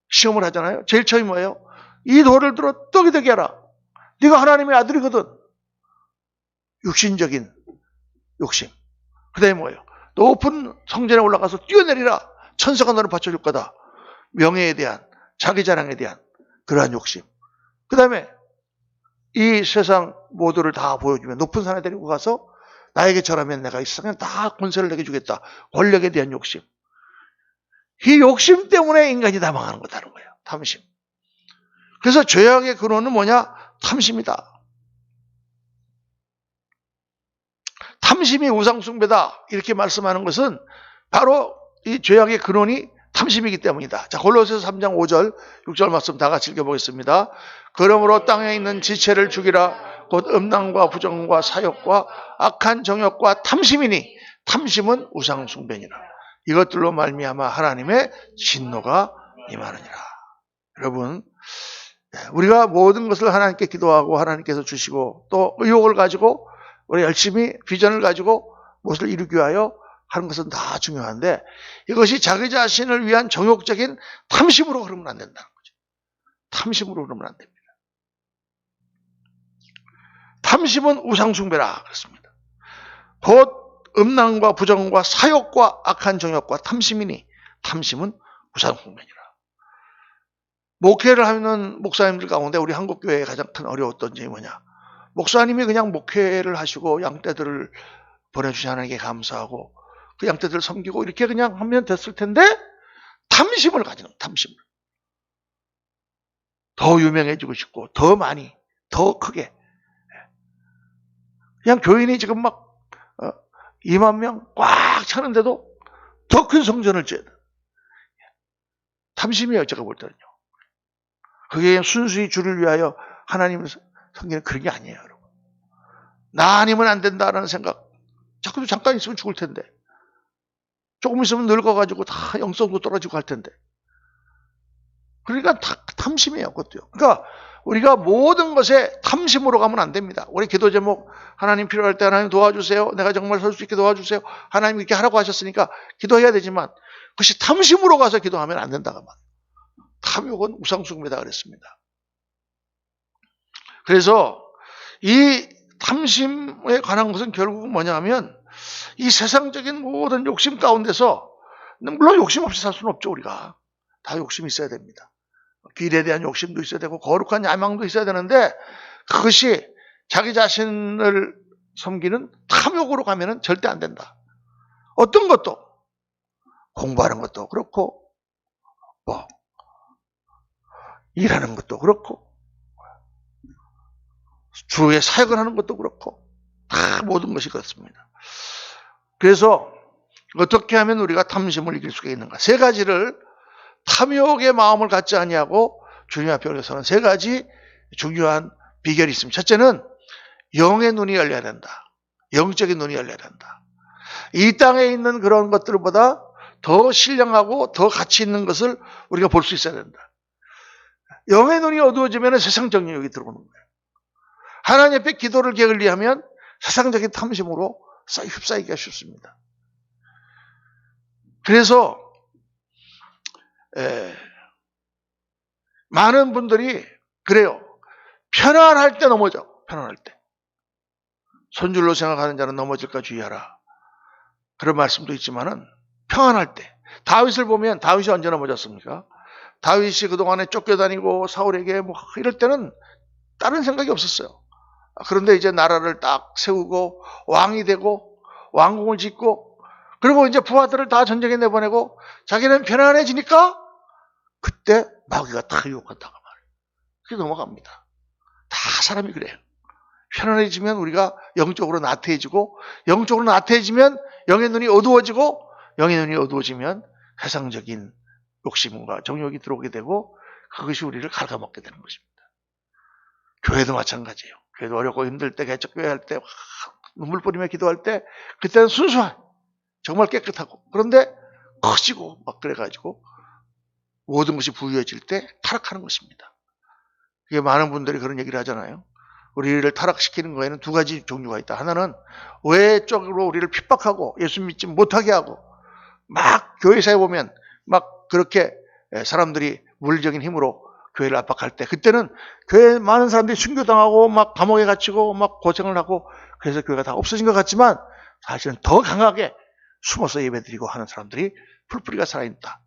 [SPEAKER 1] 시험을 하잖아요. 제일 처음이 뭐예요? 이 돌을 들어 떡이 되게 하라. 네가 하나님의 아들이거든. 육신적인 욕심. 그 다음에 뭐예요? 높은 성전에 올라가서 뛰어내리라. 천사가 너를 받쳐줄 거다. 명예에 대한, 자기 자랑에 대한 그러한 욕심. 그 다음에 이 세상 모두를 다 보여주면 높은 산에 데리고 가서 나에게 절하면 내가 이 세상에 다 권세를 내게 주겠다. 권력에 대한 욕심. 이 욕심 때문에 인간이 다 망하는 거다는 거예요. 탐심. 그래서 죄악의 근원은 뭐냐? 탐심이다. 탐심이 우상숭배다. 이렇게 말씀하는 것은 바로 이 죄악의 근원이 탐심이기 때문이다. 자, 골로새서 3장 5절, 6절 말씀 다 같이 읽어보겠습니다. 그러므로 땅에 있는 지체를 죽이라. 곧 음란과 부정과 사욕과 악한 정욕과 탐심이니 탐심은 우상숭배니라. 이것들로 말미암아 하나님의 진노가 임하느니라. 여러분, 우리가 모든 것을 하나님께 기도하고 하나님께서 주시고 또 의욕을 가지고 우리 열심히 비전을 가지고 무엇을 이루기 위하여 하는 것은 다 중요한데 이것이 자기 자신을 위한 정욕적인 탐심으로 흐르면 안 된다는 거죠. 탐심으로 흐르면 안 됩니다. 탐심은 우상숭배라 그랬습니다. 곧 음란과 부정과 사욕과 악한 정욕과 탐심이니 탐심은 우상숭배니라. 목회를 하는 목사님들 가운데 우리 한국교회의 가장 큰 어려웠던 점이 뭐냐? 목사님이 그냥 목회를 하시고 양떼들을 보내주신 하나님께 감사하고 그 양떼들을 섬기고 이렇게 그냥 하면 됐을 텐데 탐심을 가지는 탐심을. 더 유명해지고 싶고 더 많이 더 크게. 그냥 교인이 지금 막 2만 명 꽉 차는데도 더 큰 성전을 지어야 돼. 탐심이에요. 제가 볼 때는요. 그게 순수히 주를 위하여 하나님을 섬기는 그런 게 아니에요. 여러분. 나 아니면 안 된다라는 생각. 자꾸 잠깐 있으면 죽을 텐데. 조금 있으면 늙어가지고 다 영성도 떨어지고 할 텐데. 그러니까 탐심이에요. 그것도요. 그러니까 우리가 모든 것에 탐심으로 가면 안 됩니다. 우리 기도 제목 하나님 필요할 때 하나님 도와주세요. 내가 정말 설 수 있게 도와주세요. 하나님 이렇게 하라고 하셨으니까 기도해야 되지만 그것이 탐심으로 가서 기도하면 안 된다고 말이에요. 탐욕은 우상숭배다 그랬습니다. 그래서 이 탐심에 관한 것은 결국은 뭐냐면 이 세상적인 모든 욕심 가운데서 물론 욕심 없이 살 수는 없죠. 우리가 다 욕심이 있어야 됩니다. 길에 대한 욕심도 있어야 되고 거룩한 야망도 있어야 되는데 그것이 자기 자신을 섬기는 탐욕으로 가면은 절대 안 된다. 어떤 것도 공부하는 것도 그렇고 뭐 일하는 것도 그렇고 주의 사역을 하는 것도 그렇고 다 모든 것이 그렇습니다. 그래서 어떻게 하면 우리가 탐심을 이길 수가 있는가? 세 가지를 탐욕의 마음을 갖지 아니하고 주님 앞에 올려서는 세 가지 중요한 비결이 있습니다. 첫째는 영의 눈이 열려야 된다. 영적인 눈이 열려야 된다. 이 땅에 있는 그런 것들보다 더 신령하고 더 가치 있는 것을 우리가 볼 수 있어야 된다. 영의 눈이 어두워지면 세상적 영역이 들어오는 거예요. 하나님 앞에 기도를 게을리하면 세상적인 탐심으로 휩싸이기가 쉽습니다. 그래서 많은 분들이 그래요. 편안할 때 넘어져. 편안할 때. 손줄로 생각하는 자는 넘어질까 주의하라. 그런 말씀도 있지만은 평안할 때. 다윗을 보면 다윗이 언제 넘어졌습니까? 다윗이 그동안에 쫓겨다니고 사울에게 뭐 이럴 때는 다른 생각이 없었어요. 그런데 이제 나라를 딱 세우고 왕이 되고 왕궁을 짓고 그리고 이제 부하들을 다 전쟁에 내보내고 자기는 편안해지니까 그때 마귀가 다 유혹한다고 말해요. 그게 넘어갑니다. 다 사람이 그래요. 편안해지면 우리가 영적으로 나태해지고 영적으로 나태해지면 영의 눈이 어두워지고 영의 눈이 어두워지면 세상적인 욕심과 정욕이 들어오게 되고 그것이 우리를 갉아먹게 되는 것입니다. 교회도 마찬가지예요. 교회도 어렵고 힘들 때 개척교회 할 때 눈물 뿌리며 기도할 때 그때는 순수한 정말 깨끗하고 그런데 커지고 막 그래가지고 모든 것이 부유해질 때 타락하는 것입니다. 그게 많은 분들이 그런 얘기를 하잖아요. 우리를 타락시키는 거에는 두 가지 종류가 있다. 하나는 외적으로 우리를 핍박하고 예수 믿지 못하게 하고 막 교회사에 보면 막 그렇게 사람들이 물리적인 힘으로 교회를 압박할 때 그때는 교회에 많은 사람들이 순교당하고 막 감옥에 갇히고 막 고생을 하고 그래서 교회가 다 없어진 것 같지만 사실은 더 강하게 숨어서 예배드리고 하는 사람들이 풀뿌리가 살아있다.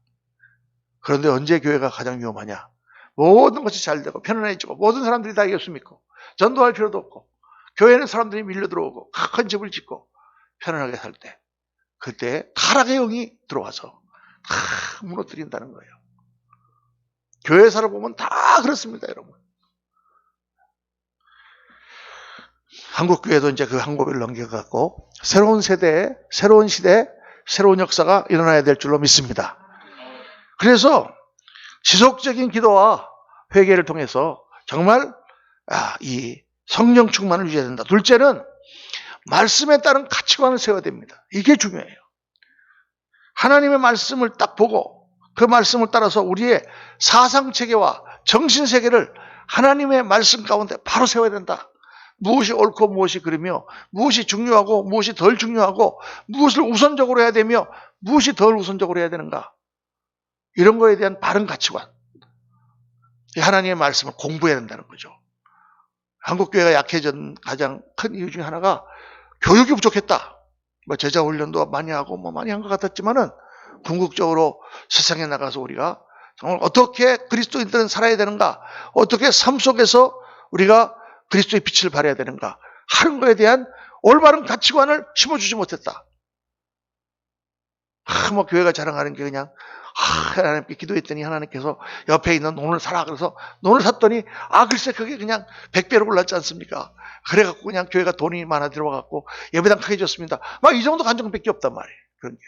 [SPEAKER 1] 그런데 언제 교회가 가장 위험하냐? 모든 것이 잘 되고 편안해지고 모든 사람들이 다 예수 믿고 전도할 필요도 없고 교회는 사람들이 밀려 들어오고 큰 집을 짓고 편안하게 살 때 그때 타락의 영이 들어와서 다 무너뜨린다는 거예요. 교회사를 보면 다 그렇습니다, 여러분. 한국 교회도 이제 그 한고비를 넘겨갖고 새로운 세대에 새로운 시대에 새로운 역사가 일어나야 될 줄로 믿습니다. 그래서 지속적인 기도와 회개를 통해서 정말 이 성령 충만을 유지해야 된다. 둘째는 말씀에 따른 가치관을 세워야 됩니다. 이게 중요해요. 하나님의 말씀을 딱 보고 그 말씀을 따라서 우리의 사상체계와 정신세계를 하나님의 말씀 가운데 바로 세워야 된다. 무엇이 옳고 무엇이 그르며 무엇이 중요하고 무엇이 덜 중요하고 무엇을 우선적으로 해야 되며 무엇이 덜 우선적으로 해야 되는가. 이런 거에 대한 바른 가치관. 하나님의 말씀을 공부해야 된다는 거죠. 한국교회가 약해진 가장 큰 이유 중에 하나가 교육이 부족했다. 뭐 제자 훈련도 많이 하고 뭐 많이 한 것 같았지만은 궁극적으로 세상에 나가서 우리가 정말 어떻게 그리스도인들은 살아야 되는가, 어떻게 삶 속에서 우리가 그리스도의 빛을 발해야 되는가 하는 것에 대한 올바른 가치관을 심어주지 못했다. 뭐 교회가 자랑하는 게 그냥 하나님께 기도했더니 하나님께서 옆에 있는 논을 사라 그래서 논을 샀더니 글쎄 그게 그냥 100배로 올랐지 않습니까? 그래갖고 그냥 교회가 돈이 많아 들어와갖고 예배당 크게 졌습니다. 막 이 정도 간증밖에 없단 말이에요. 그런 게.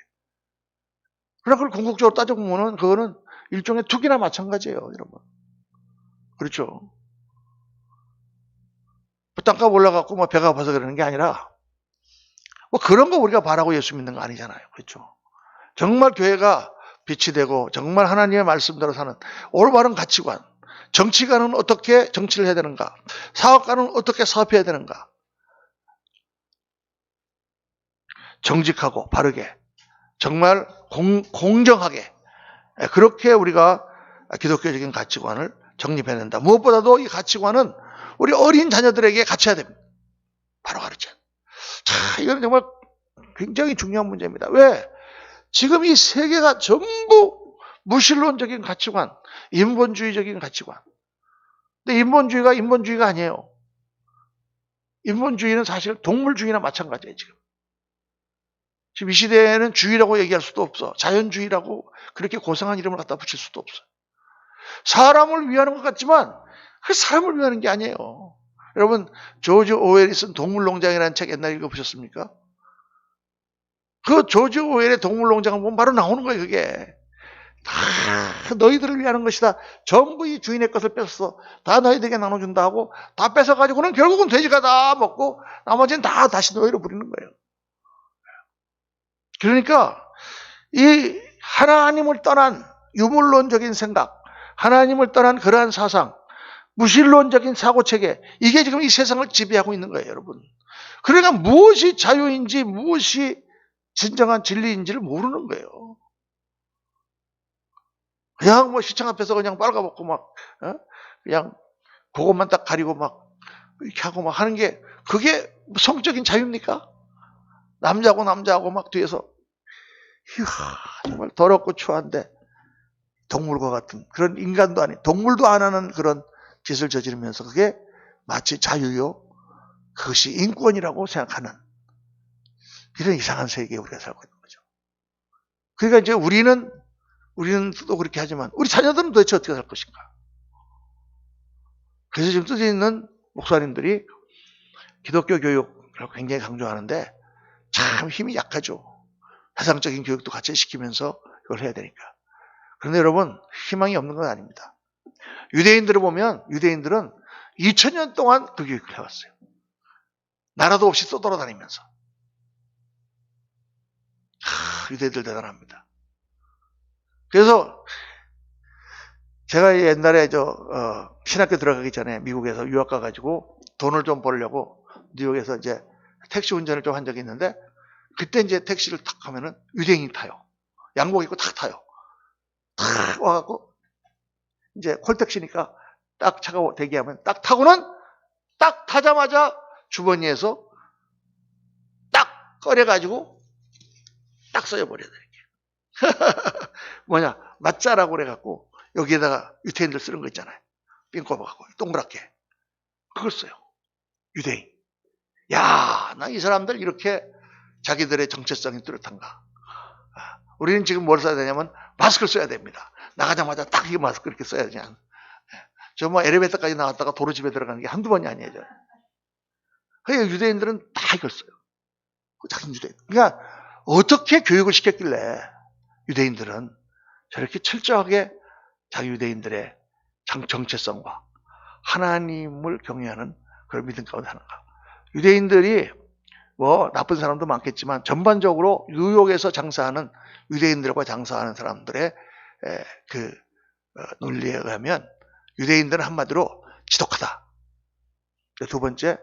[SPEAKER 1] 그러나 그걸 궁극적으로 따져보면은 그거는 일종의 투기나 마찬가지예요, 여러분. 그렇죠? 땅값 올라갖고 뭐 배가 아파서 그러는 게 아니라 뭐 그런 거 우리가 바라고 예수 믿는 거 아니잖아요. 그렇죠? 정말 교회가 빛이 되고 정말 하나님의 말씀대로 사는 올바른 가치관, 정치가는 어떻게 정치를 해야 되는가, 사업가는 어떻게 사업해야 되는가, 정직하고 바르게 정말 공정하게 그렇게 우리가 기독교적인 가치관을 정립해낸다. 무엇보다도 이 가치관은 우리 어린 자녀들에게 가르쳐야 됩니다. 바로 가르쳐. 자, 이건 정말 굉장히 중요한 문제입니다. 왜? 지금 이 세계가 전부 무신론적인 가치관, 인본주의적인 가치관. 근데 인본주의가 인본주의가 아니에요. 인본주의는 사실 동물주의나 마찬가지예요, 지금. 지금 이 시대에는 주의라고 얘기할 수도 없어. 자연주의라고 그렇게 고상한 이름을 갖다 붙일 수도 없어. 사람을 위하는 것 같지만 그 사람을 위하는 게 아니에요. 여러분 조지 오웰이 쓴 동물농장이라는 책 옛날에 읽어보셨습니까? 그 조지 오웰의 동물농장을 보면 바로 나오는 거예요. 그게 다 너희들을 위하는 것이다. 전부 이 주인의 것을 뺏어서 다 너희들에게 나눠준다 하고 다 뺏어가지고는 결국은 돼지가 다 먹고 나머지는 다 다시 너희로 부리는 거예요. 그러니까 이 하나님을 떠난 유물론적인 생각, 하나님을 떠난 그러한 사상, 무신론적인 사고체계, 이게 지금 이 세상을 지배하고 있는 거예요, 여러분. 그러니까 무엇이 자유인지 무엇이 진정한 진리인지를 모르는 거예요. 그냥 뭐 시청 앞에서 그냥 빨가벗고 막 그냥 그것만 딱 가리고 막 이렇게 하고 막 하는 게 그게 성적인 자유입니까? 남자하고 막 뒤에서 정말 더럽고 추한데 동물과 같은 그런 인간도 아닌 동물도 안 하는 그런 짓을 저지르면서 그게 마치 자유요, 그것이 인권이라고 생각하는 이런 이상한 세계에 우리가 살고 있는 거죠. 그러니까 이제 우리는 또 그렇게 하지만 우리 자녀들은 도대체 어떻게 살 것인가. 그래서 지금 뜻이 있는 목사님들이 기독교 교육을 굉장히 강조하는데 참 힘이 약하죠. 세상적인 교육도 같이 시키면서 이걸 해야 되니까. 그런데 여러분, 희망이 없는 건 아닙니다. 유대인들을 보면 유대인들은 2000년 동안 그 교육을 해왔어요. 나라도 없이 떠돌아다니면서. 유대인들 대단합니다. 그래서 제가 옛날에 신학교 들어가기 전에 미국에서 유학 가가지고 돈을 좀 벌려고 뉴욕에서 이제 택시 운전을 좀 한 적이 있는데 그때 이제 택시를 탁 하면은 유대인이 타요. 양복 입고 탁 타요. 탁 와갖고 이제 콜택시니까 딱 차가 대기하면 딱 타고는 딱 타자마자 주머니에서 딱 꺼내가지고 딱 써버려야 되게. 뭐냐, 맞자라고 그래갖고 여기에다가 유태인들 쓰는 거 있잖아요. 삥 꼽아갖고 동그랗게 그걸 써요. 유대인. 야, 나 이 사람들 이렇게 자기들의 정체성이 뚜렷한가. 우리는 지금 뭘 써야 되냐면 마스크를 써야 됩니다. 나가자마자 딱 이 마스크 이렇게 써야 되냐. 저 뭐 엘리베이터까지 나왔다가 도로 집에 들어가는 게 한두 번이 아니에요. 그러니까 유대인들은 다 이걸 써요. 작은 유대인. 그러니까 어떻게 교육을 시켰길래 유대인들은 저렇게 철저하게 자기 유대인들의 정체성과 하나님을 경외하는 그런 믿음 가운데 하는가. 유대인들이 뭐 나쁜 사람도 많겠지만 전반적으로 뉴욕에서 장사하는 유대인들과 장사하는 사람들의 논리에 의하면 유대인들은 한마디로 지독하다. 두 번째,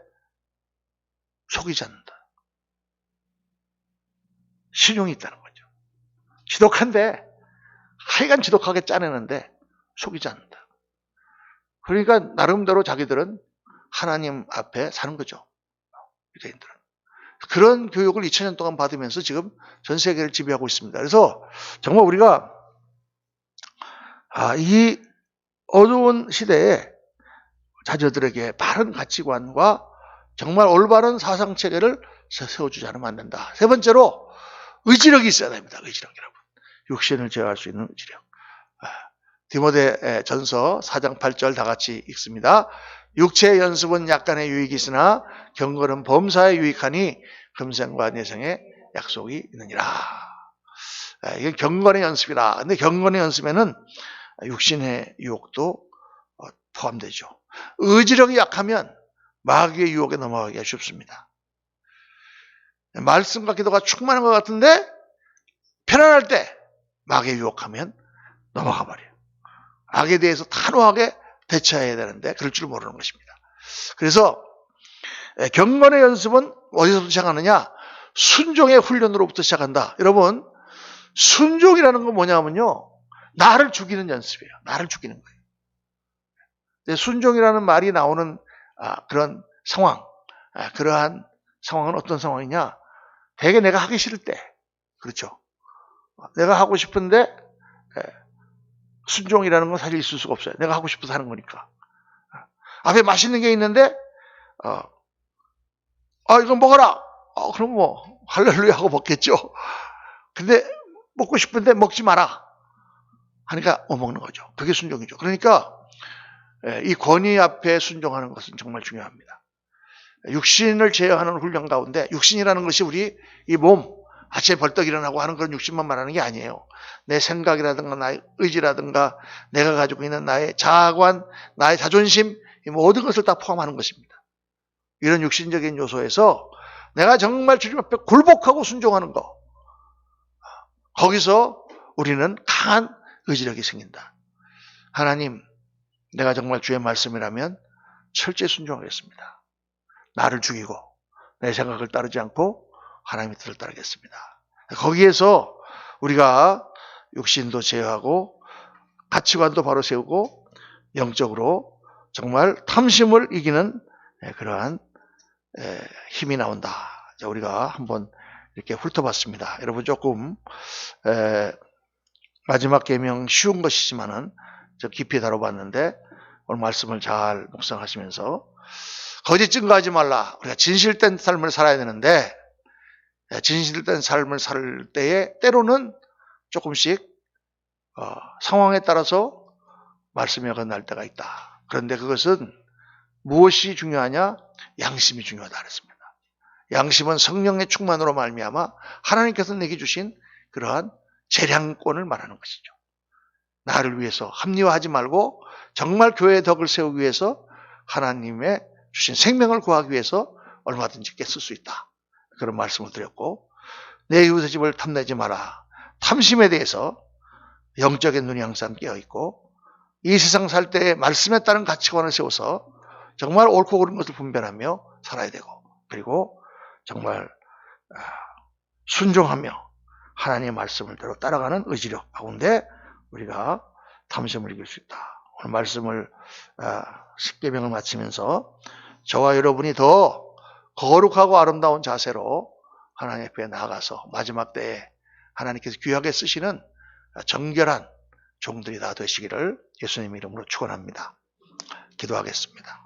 [SPEAKER 1] 속이지 않는다. 신용이 있다는 거죠. 지독한데 하여간 지독하게 짜내는데 속이지 않는다. 그러니까 나름대로 자기들은 하나님 앞에 사는 거죠. 유대인들은. 그런 교육을 2000년 동안 받으면서 지금 전 세계를 지배하고 있습니다. 그래서 정말 우리가 이 어두운 시대에 자녀들에게 바른 가치관과 정말 올바른 사상체계를 세워주지 않으면 안 된다. 세 번째로 의지력이 있어야 됩니다. 의지력, 여러분. 육신을 제어할 수 있는 의지력. 디모데 전서 4장 8절 다 같이 읽습니다. 육체의 연습은 약간의 유익이 있으나 경건은 범사에 유익하니 금생과 내생에 약속이 있느니라. 이게 경건의 연습이다. 근데 경건의 연습에는 육신의 유혹도 포함되죠. 의지력이 약하면 마귀의 유혹에 넘어가기가 쉽습니다. 말씀과 기도가 충만한 것 같은데 편안할 때 마귀의 유혹하면 넘어가 버려요. 악에 대해서 단호하게 대처해야 되는데 그럴 줄 모르는 것입니다. 그래서 경건의 연습은 어디서부터 시작하느냐? 순종의 훈련으로부터 시작한다. 여러분, 순종이라는 건 뭐냐면요, 나를 죽이는 연습이에요. 나를 죽이는 거예요. 순종이라는 말이 나오는 그런 상황, 그러한 상황은 어떤 상황이냐? 대개 내가 하기 싫을 때, 그렇죠. 내가 하고 싶은데 순종이라는 건 사실 있을 수가 없어요. 내가 하고 싶어서 하는 거니까. 앞에 맛있는 게 있는데 이거 먹어라. 그럼 뭐 할렐루야 하고 먹겠죠. 근데 먹고 싶은데 먹지 마라 하니까 못 먹는 거죠. 그게 순종이죠. 그러니까 이 권위 앞에 순종하는 것은 정말 중요합니다. 육신을 제어하는 훈련 가운데, 육신이라는 것이 우리 이 몸, 아침에 벌떡 일어나고 하는 그런 육신만 말하는 게 아니에요. 내 생각이라든가 나의 의지라든가 내가 가지고 있는 나의 자아관, 나의 자존심, 이 모든 것을 다 포함하는 것입니다. 이런 육신적인 요소에서 내가 정말 주님 앞에 굴복하고 순종하는 것, 거기서 우리는 강한 의지력이 생긴다. 하나님, 내가 정말 주의 말씀이라면 철저히 순종하겠습니다. 나를 죽이고 내 생각을 따르지 않고 하나님의 뜻을 따르겠습니다. 거기에서 우리가 육신도 제어하고 가치관도 바로 세우고 영적으로 정말 탐심을 이기는 그러한 힘이 나온다. 우리가 한번 이렇게 훑어봤습니다. 여러분 조금 마지막 계명 쉬운 것이지만은 저 깊이 다뤄봤는데 오늘 말씀을 잘 묵상하시면서 거짓 증거하지 말라. 우리가 진실된 삶을 살아야 되는데 진실된 삶을 살 때에 때로는 조금씩 상황에 따라서 말씀이 어긋날 때가 있다. 그런데 그것은 무엇이 중요하냐? 양심이 중요하다 그랬습니다. 양심은 성령의 충만으로 말미암아 하나님께서 내게 주신 그러한 재량권을 말하는 것이죠. 나를 위해서 합리화하지 말고 정말 교회의 덕을 세우기 위해서 하나님의 주신 생명을 구하기 위해서 얼마든지 깨쓸 수 있다. 그런 말씀을 드렸고, 내 이웃의 집을 탐내지 마라. 탐심에 대해서 영적인 눈이 항상 깨어있고 이 세상 살 때 말씀에 따른 가치관을 세워서 정말 옳고 그른 것을 분별하며 살아야 되고, 그리고 정말 순종하며 하나님의 말씀을 대로 따라가는 의지력 가운데 우리가 탐심을 이길 수 있다. 오늘 말씀을 10계명을 마치면서 저와 여러분이 더 거룩하고 아름다운 자세로 하나님 앞에 나아가서 마지막 때에 하나님께서 귀하게 쓰시는 정결한 종들이 다 되시기를 예수님 이름으로 축원합니다. 기도하겠습니다.